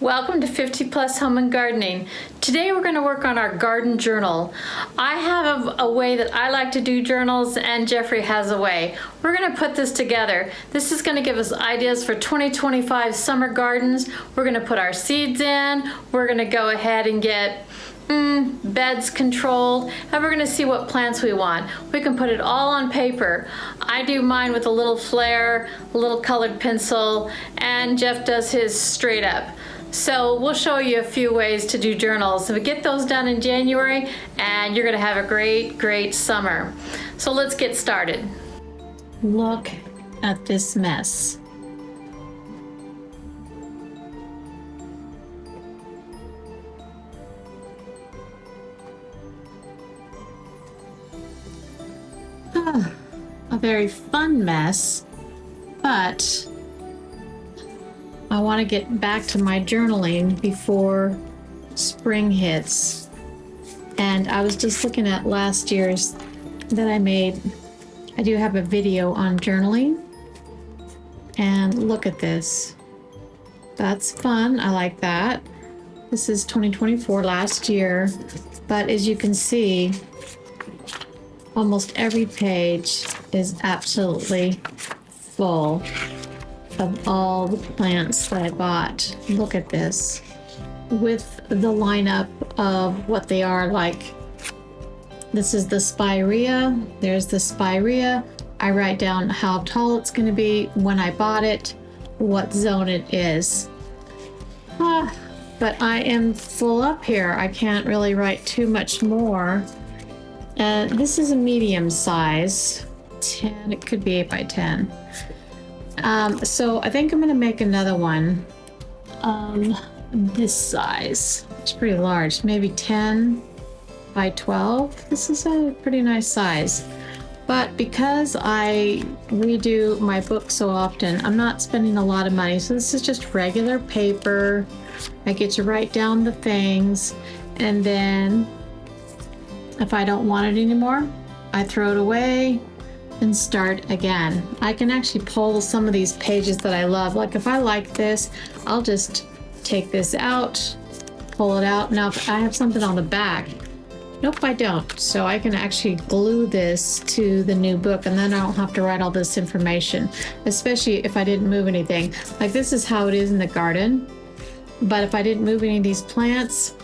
Welcome to 50 Plus Home and Gardening. Today we're going to work on our garden journal. I have a way that I like to do journals, and Jeffrey has a way. We're going to put this together. This is going to give us ideas for 2025 summer gardens. We're going to put our seeds in. We're going to go ahead and get beds controlled, and we're going to see what plants we want. We can put it all on paper. I do mine with a little flare, a little colored pencil, and Jeff does his straight up. So we'll show you a few ways to do journals. So we get those done in January, and you're going to have a great summer. So let's get started. Look at this mess. A very fun mess, but I want to get back to my journaling before spring hits. And I was just looking at last year's that I made. I do have a video on journaling, and look at this. That's fun. I like that. This is 2024, last year, but as you can see, almost every page is absolutely full of all the plants that I bought. Look at this. With the lineup of what they are like. This is the spirea. There's the spirea. I write down how tall it's going to be, when I bought it, what zone it is. But I am full up here. I can't really write too much more. This is a medium size, 10, it could be 8 by 10. So I think I'm going to make another one this size. It's pretty large, maybe 10 by 12. This is a pretty nice size. But because I redo my book so often, I'm not spending a lot of money. So this is just regular paper. I get to write down the things, and then if I don't want it anymore, I throw it away and start again. I can actually pull some of these pages that I love. Like if I like this, I'll just take this out, pull it out. Now if I have something on the back, nope, I don't. So I can actually glue this to the new book, and then I don't have to write all this information, especially if I didn't move anything. Like this is how it is in the garden. But if I didn't move any of these plants,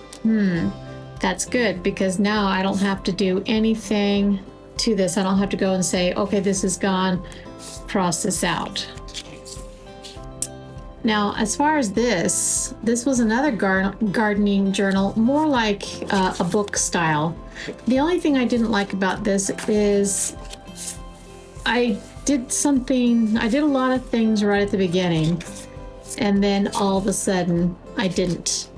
that's good, because now I don't have to do anything to this. I don't have to go and say, okay, this is gone, cross this out. Now, as far as this was another gardening journal, more like a book style. The only thing I didn't like about this is I did a lot of things right at the beginning, and then all of a sudden I didn't.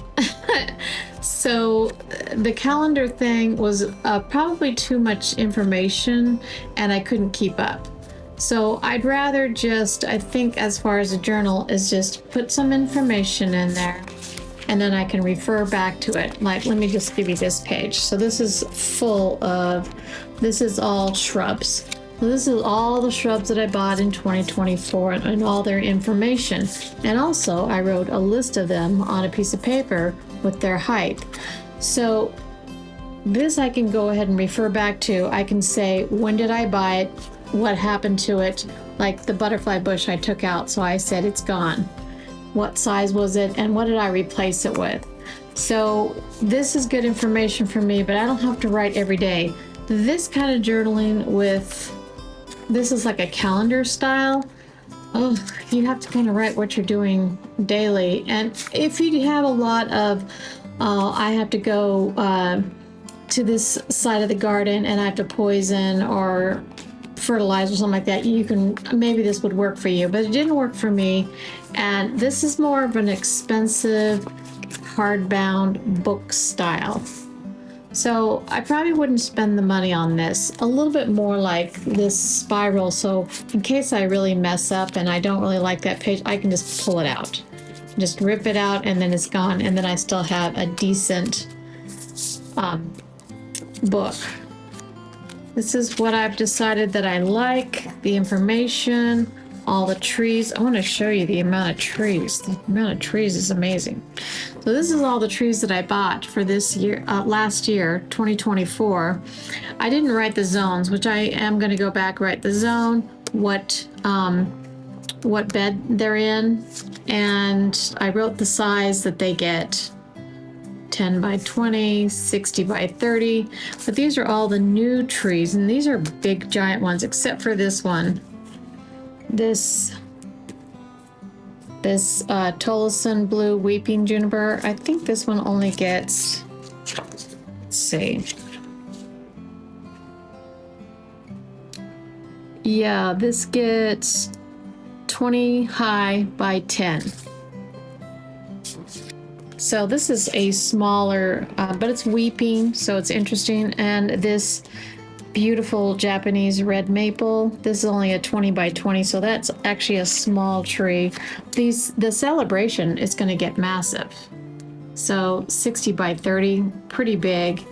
So the calendar thing was probably too much information, and I couldn't keep up. So I'd rather just, I think as far as a journal, is just put some information in there, and then I can refer back to it. Like, let me just give you this page. So this is full of, this is all shrubs. So this is all the shrubs that I bought in 2024 and all their information. And also I wrote a list of them on a piece of paper with their height. So this I can go ahead and refer back to. I can say, when did I buy it? What happened to it? Like the butterfly bush I took out, so I said it's gone. What size was it, and what did I replace it with? So this is good information for me, but I don't have to write every day. This kind of journaling with, this is like a calendar style. Oh, you have to kind of write what you're doing daily. And if you have a lot of, I have to go to this side of the garden and I have to poison or fertilize or something like that, you can, maybe this would work for you, but it didn't work for me. And this is more of an expensive hardbound book style. So I probably wouldn't spend the money on this. A little bit more like this spiral, so in case I really mess up and I don't really like that page, I can just pull it out. Just rip it out, and then it's gone, and then I still have a decent book. This is what I've decided that I like, the information, all the trees. I want to show you the amount of trees. The amount of trees is amazing. So this is all the trees that I bought for this year, last year, 2024. I didn't write the zones, which I am going to go back, write the zone, what bed they're in, and I wrote the size that they get. 10 by 20, 60 by 30, but these are all the new trees, and these are big giant ones, except for this one. This Tolleson blue weeping juniper. I think this one only gets, let's see. Yeah, this gets 20 high by 10. So this is a smaller, but it's weeping, so it's interesting. And this beautiful Japanese red maple, this is only a 20 by 20, so that's actually a small tree. The celebration is going to get massive. So 60 by 30, pretty big.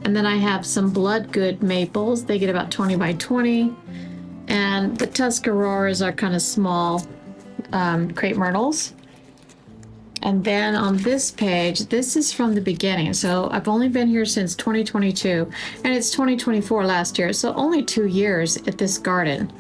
And then I have some Bloodgood maples. They get about 20 by 20. And the Tuscaroras are kind of small crepe myrtles. And then on this page, this is from the beginning. So I've only been here since 2022, and it's 2024 last year. So only 2 years at this garden.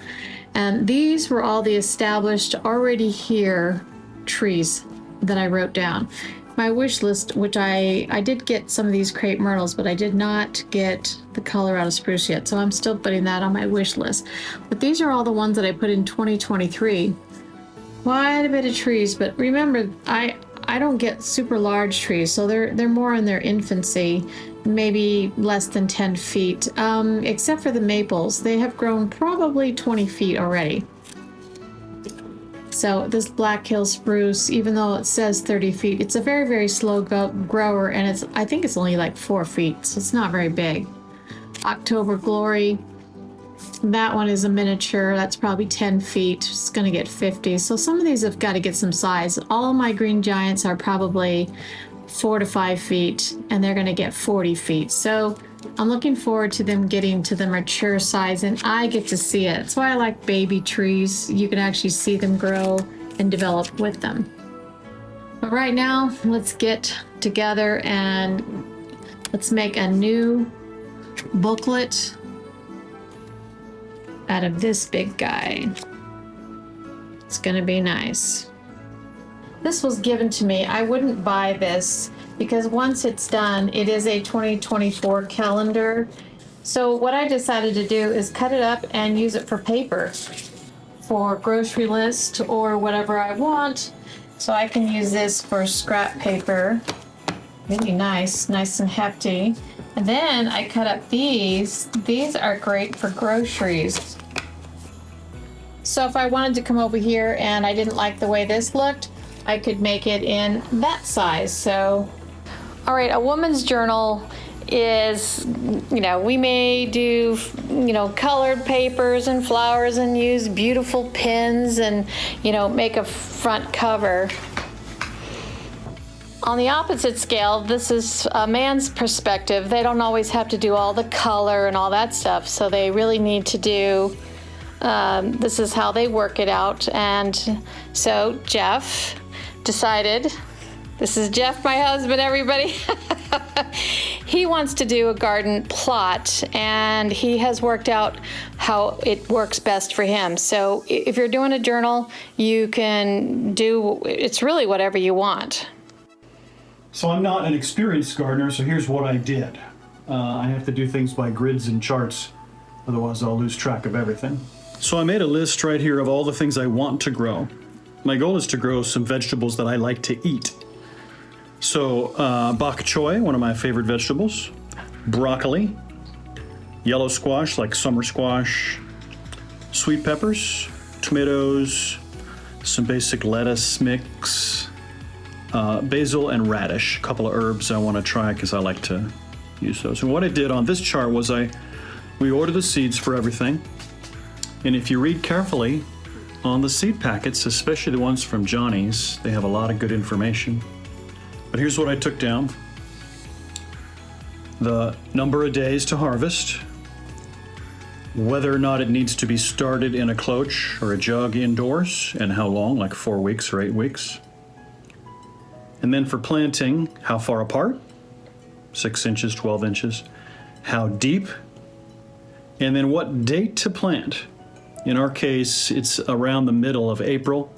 And these were all the established, already here trees that I wrote down. My wish list, which I did get some of these crepe myrtles, but I did not get the Colorado spruce yet. So I'm still putting that on my wish list. But these are all the ones that I put in 2023. Quite a bit of trees, but remember, I don't get super large trees, so they're more in their infancy, maybe less than 10 feet, except for the maples. They have grown probably 20 feet already. So this Black Hill spruce, even though it says 30 feet, it's a very, very slow grower, and I think it's only like 4 feet, so it's not very big. October Glory. That one is a miniature. That's probably 10 feet. It's going to get 50. So some of these have got to get some size. All of my green giants are probably 4 to 5 feet, and they're going to get 40 feet. So I'm looking forward to them getting to the mature size, and I get to see it. That's why I like baby trees. You can actually see them grow and develop with them. But right now, let's get together and let's make a new booklet out of this big guy. It's gonna be nice. This was given to me. I wouldn't buy this because once it's done, it is a 2024 calendar. So what I decided to do is cut it up and use it for paper, for grocery list or whatever I want. So I can use this for scrap paper. Really nice and hefty. And then I cut up these. These are great for groceries. So if I wanted to come over here and I didn't like the way this looked, I could make it in that size. So, all right, a woman's journal is, we may do, colored papers and flowers and use beautiful pins and, make a front cover. On the opposite scale, this is a man's perspective. They don't always have to do all the color and all that stuff, so they really need to do, this is how they work it out. And so Jeff decided, this is Jeff, my husband, everybody. He wants to do a garden plot, and he has worked out how it works best for him. So if you're doing a journal, you can do, it's really whatever you want. So I'm not an experienced gardener, so here's what I did. I have to do things by grids and charts, otherwise I'll lose track of everything. So I made a list right here of all the things I want to grow. My goal is to grow some vegetables that I like to eat. So bok choy, one of my favorite vegetables, broccoli, yellow squash like summer squash, sweet peppers, tomatoes, some basic lettuce mix, basil and radish, a couple of herbs I want to try because I like to use those. And what I did on this chart was we ordered the seeds for everything. And if you read carefully on the seed packets, especially the ones from Johnny's, they have a lot of good information. But here's what I took down. The number of days to harvest, whether or not it needs to be started in a cloche or a jug indoors, and how long, like 4 weeks or 8 weeks. And then for planting, how far apart? 6 inches, 12 inches. How deep? And then what date to plant? In our case, it's around the middle of April,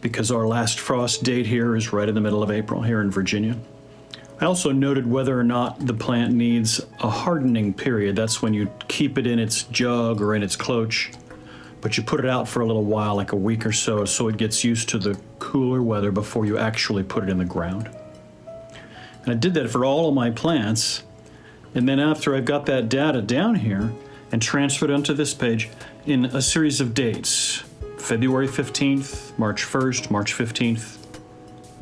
because our last frost date here is right in the middle of April here in Virginia. I also noted whether or not the plant needs a hardening period. That's when you keep it in its jug or in its cloche, but you put it out for a little while, like a week or so it gets used to the cooler weather before you actually put it in the ground. And I did that for all of my plants. And then after I've got that data down here and transferred onto this page in a series of dates, February 15th, March 1st, March 15th,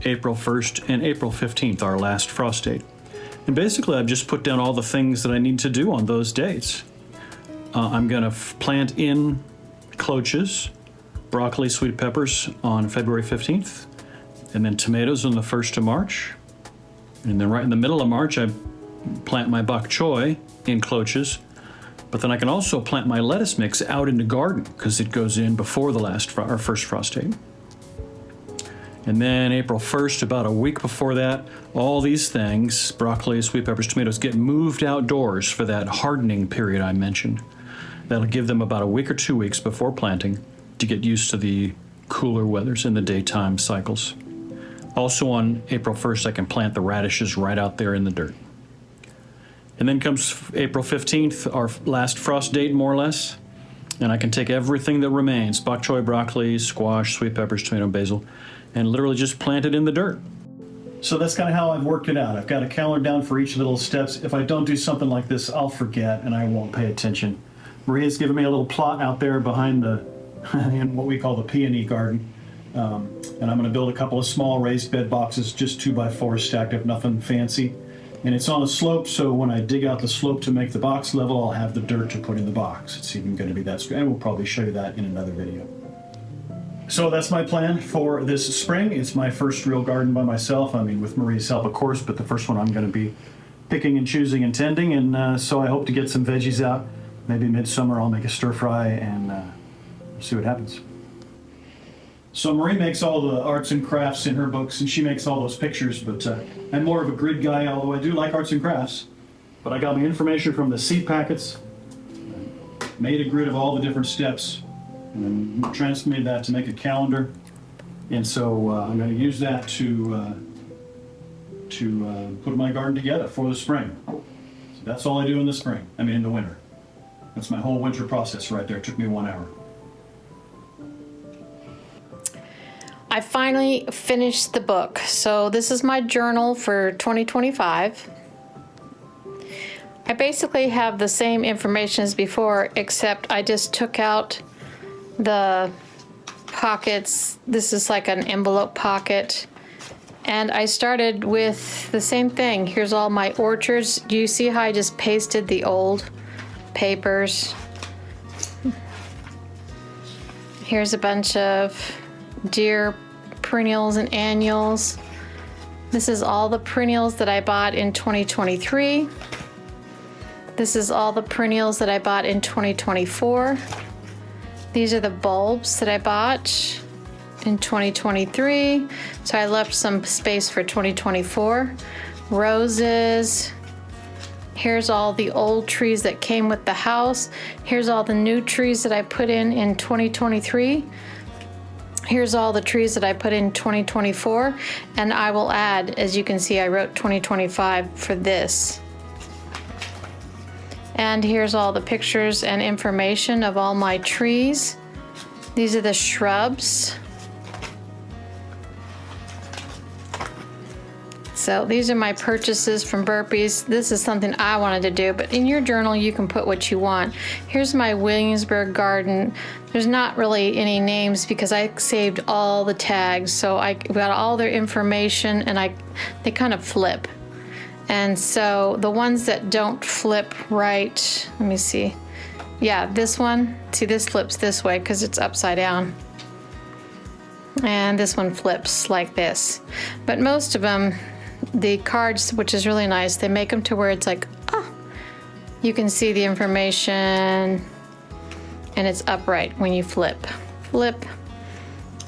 April 1st, and April 15th, our last frost date. And basically, I've just put down all the things that I need to do on those dates. I'm gonna plant in cloches, broccoli, sweet peppers on February 15th, and then tomatoes on the 1st of March. And then right in the middle of March, I plant my bok choy in cloches. But then I can also plant my lettuce mix out in the garden because it goes in before the first frost date. And then April 1st, about a week before that, all these things, broccoli, sweet peppers, tomatoes, get moved outdoors for that hardening period I mentioned. That'll give them about a week or 2 weeks before planting to get used to the cooler weathers in the daytime cycles. Also on April 1st, I can plant the radishes right out there in the dirt. And then comes April 15th, our last frost date, more or less. And I can take everything that remains, bok choy, broccoli, squash, sweet peppers, tomato, basil, and literally just plant it in the dirt. So that's kind of how I've worked it out. I've got a calendar down for each of the little steps. If I don't do something like this, I'll forget and I won't pay attention. Maria's given me a little plot out there behind in what we call the peony garden. And I'm gonna build a couple of small raised bed boxes, just 2x4 stacked up, nothing fancy. And it's on a slope, so when I dig out the slope to make the box level, I'll have the dirt to put in the box. It's even gonna be that straight, and we'll probably show you that in another video. So that's my plan for this spring. It's my first real garden by myself. I mean, with Maria's help, of course, but the first one I'm gonna be picking and choosing and tending. And so I hope to get some veggies out. Maybe midsummer I'll make a stir fry and see what happens. So Marie makes all the arts and crafts in her books, and she makes all those pictures, but I'm more of a grid guy, although I do like arts and crafts. But I got my information from the seed packets, made a grid of all the different steps, and then transmitted that to make a calendar. And so I'm going to use that to put my garden together for the spring. So that's all I do in the spring, in the winter. That's my whole winter process right there. It took me 1 hour. I finally finished the book. So this is my journal for 2025. I basically have the same information as before, except I just took out the pockets. This is like an envelope pocket. And I started with the same thing. Here's all my orchards. Do you see how I just pasted the old papers? Here's a bunch of deer perennials and annuals. This is all the perennials that I bought in 2023. This is all the perennials that I bought in 2024. These are the bulbs that I bought in 2023. So I left some space for 2024. Roses. Here's all the old trees that came with the house. Here's all the new trees that I put in 2023. Here's all the trees that I put in 2024, and I will add, as you can see, I wrote 2025 for this. And here's all the pictures and information of all my trees. These are the shrubs. So these are my purchases from Burpees. This is something I wanted to do, but in your journal, you can put what you want. Here's my Williamsburg garden. There's not really any names because I saved all the tags. So I got all their information and they kind of flip. And so the ones that don't flip right, let me see. Yeah, this one, see this flips this way because it's upside down. And this one flips like this. But most of them, the cards, which is really nice, they make them to where it's like, you can see the information and it's upright when you flip. Flip,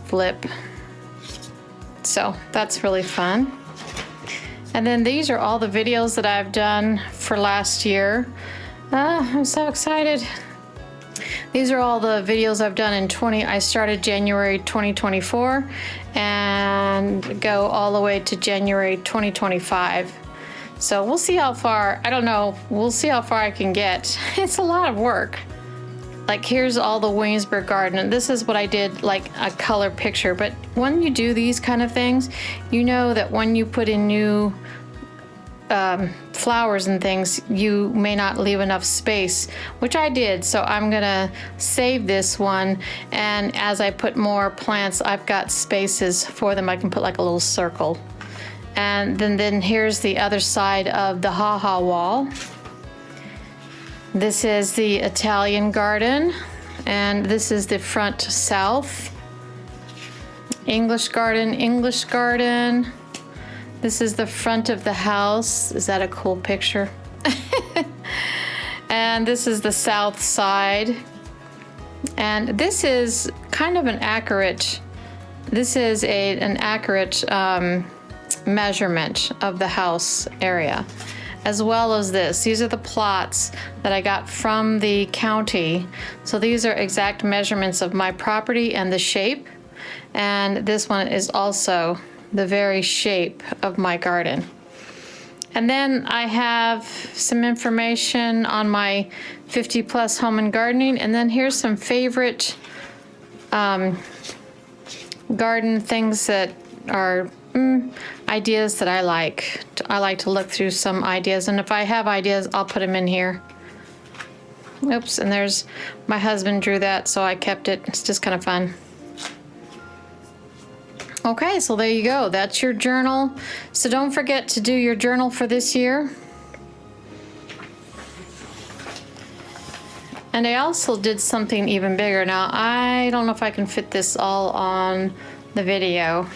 flip. So that's really fun. And then these are all the videos that I've done for last year. I'm so excited. These are all the videos I've done in I started January 2024 and go all the way to January 2025. So we'll see how far, I don't know, we'll see how far I can get. It's a lot of work. Like here's all the Williamsburg garden, and this is what I did, like a color picture. But when you do these kind of things, you know that when you put in new flowers and things, you may not leave enough space, which I did. So I'm gonna save this one, and as I put more plants, I've got spaces for them. I can put like a little circle. And then here's the other side of the ha-ha wall. This is the Italian garden, and this is the front south. English garden, English garden. This is the front of the house. Is that a cool picture? And this is the south side. And this is kind of an accurate, measurement of the house area, as well as this. These are the plots that I got from the county. So these are exact measurements of my property and the shape. And this one is also the very shape of my garden. And then I have some information on my 50 plus home and gardening. And then here's some favorite garden things that are ideas that I like. I like to look through some ideas, and if I have ideas, I'll put them in here. Oops, and there's, my husband drew that, so I kept it. It's just kind of fun. Okay, so there you go. That's your journal. So don't forget to do your journal for this year. And I also did something even bigger. Now, I don't know if I can fit this all on the video,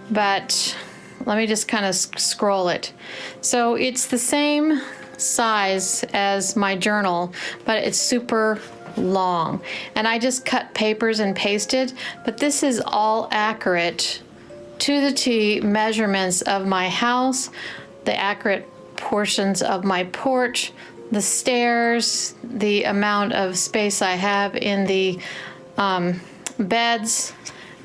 but let me just kind of scroll it. So it's the same size as my journal, but it's super long. And I just cut papers and pasted, but this is all accurate to the T measurements of my house, the accurate portions of my porch, the stairs, the amount of space I have in the beds,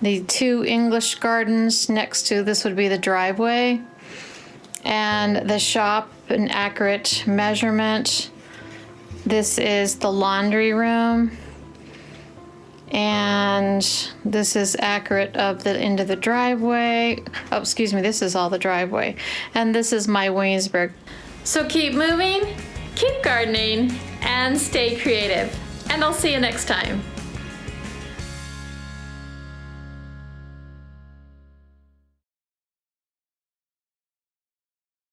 the 2 English gardens next to this would be the driveway, and the shop, an accurate measurement. This is the laundry room, and this is accurate of the end of the driveway. Oh, excuse me, this is all the driveway. And this is my Williamsburg. So keep moving, keep gardening, and stay creative. And I'll see you next time.